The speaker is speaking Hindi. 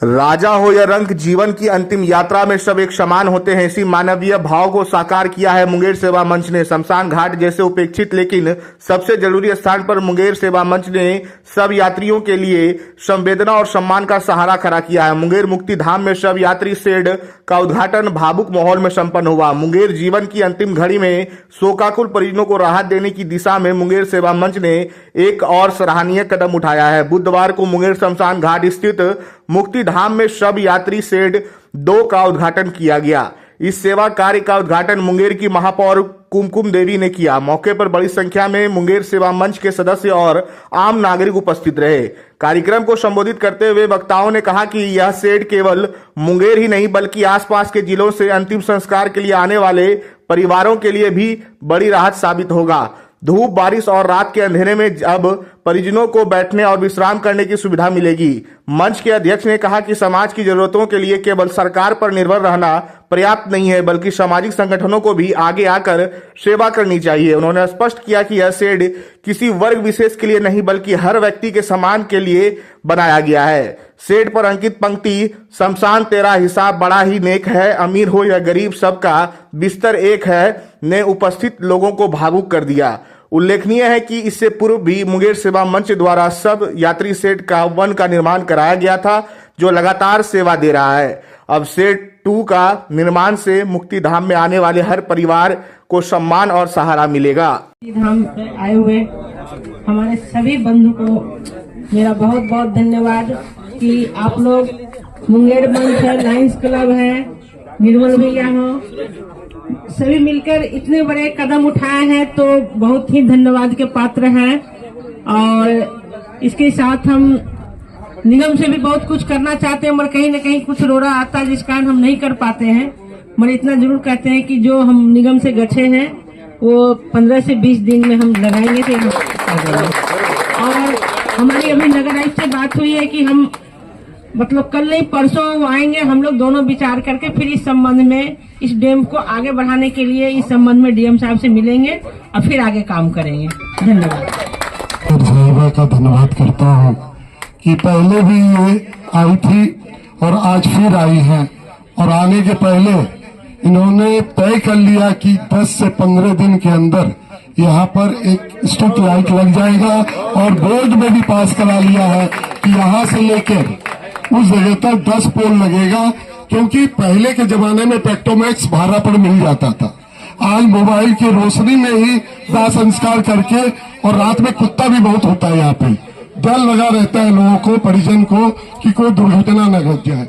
राजा हो या रंक, जीवन की अंतिम यात्रा में सब एक समान होते हैं। इसी मानवीय भाव को साकार किया है मुंगेर सेवा मंच ने। शमशान घाट जैसे उपेक्षित लेकिन सबसे जरूरी स्थान पर मुंगेर सेवा मंच ने सब यात्रियों के लिए संवेदना और सम्मान का सहारा खड़ा किया है। मुंगेर मुक्ति धाम में सब यात्री शेड का उद्घाटन भावुक माहौल में संपन्न हुआ। मुंगेर जीवन की अंतिम घड़ी में शोकाकुल परिजनों को राहत देने की दिशा में मुंगेर सेवा मंच ने एक और सराहनीय कदम उठाया है। बुधवार को मुंगेर शमशान घाट स्थित मुक्ति धाम में सब यात्री शेड 2 का उद्घाटन किया गया। इस सेवा कार्य का उद्घाटन मुंगेर की महापौर कुमकुम देवी ने किया। मौके पर बड़ी संख्या में मुंगेर सेवा मंच के सदस्य और आम नागरिक उपस्थित रहे। कार्यक्रम को संबोधित करते हुए वक्ताओं ने कहा कि यह शेड केवल मुंगेर ही नहीं बल्कि आसपास के जिलों से अंतिम संस्कार के लिए आने वाले परिवारों के लिए भी बड़ी राहत साबित होगा। धूप, बारिश और रात के अंधेरे में अब परिजनों को बैठने और विश्राम करने की सुविधा मिलेगी। मंच के अध्यक्ष ने कहा कि समाज की जरूरतों के लिए केवल सरकार पर निर्भर रहना पर्याप्त नहीं है बल्कि सामाजिक संगठनों को भी आगे आकर सेवा करनी चाहिए। उन्होंने स्पष्ट किया कि यह शेड किसी वर्ग विशेष के लिए नहीं बल्कि हर व्यक्ति के सम्मान के लिए बनाया गया है। शेड पर अंकित पंक्ति शमशान तेरा हिसाब बड़ा ही नेक है, अमीर हो या गरीब सबका बिस्तर एक है ने उपस्थित लोगों को भावुक कर दिया। उल्लेखनीय है कि इससे पूर्व भी मुंगेर सेवा मंच द्वारा सब यात्री शेड का 1 का निर्माण कराया गया था जो लगातार सेवा दे रहा है। अब शेड 2 का निर्माण से मुक्ति धाम में आने वाले हर परिवार को सम्मान और सहारा मिलेगा। धाम पे आए हुए हमारे सभी बंधु को मेरा बहुत बहुत धन्यवाद कि आप लोग मुंगेर मंच है, लायंस क्लब है, निर्मल भैया हो, सभी मिलकर इतने बड़े कदम उठाए हैं तो बहुत ही धन्यवाद के पात्र हैं। और इसके साथ हम निगम से भी बहुत कुछ करना चाहते हैं मगर कहीं न कहीं कुछ रोड़ा आता है जिस कारण हम नहीं कर पाते हैं। मगर इतना जरूर कहते हैं कि जो हम निगम से गठे हैं वो 15 से 20 दिन में हम लगाएंगे थे। और हमारी अभी नगर आयुक्त से बात हुई है कि हम मतलब कल नहीं परसों आएंगे, हम लोग दोनों विचार करके फिर इस संबंध में इस डैम को आगे बढ़ाने के लिए इस संबंध में डीएम साहब से मिलेंगे और फिर आगे काम करेंगे। धन्यवाद। का धन्यवाद करता हूँ कि पहले भी ये आई थी और आज फिर आई है और आने के पहले इन्होंने तय कर लिया कि 10 से 15 दिन के अंदर यहाँ पर एक स्ट्रीट लाइट लग जाएगा और बोर्ड में भी पास करा लिया है कि यहाँ से लेकर उस जगह तक 10 पोल लगेगा। क्योंकि पहले के जमाने में पेट्रोमैक्स भाड़ा पर मिल जाता था, आज मोबाइल की रोशनी में ही दाह संस्कार करके और रात में कुत्ता भी बहुत होता है यहाँ पे, डर लगा रहता है लोगों को, परिजन को कि कोई दुर्घटना न घट जाए।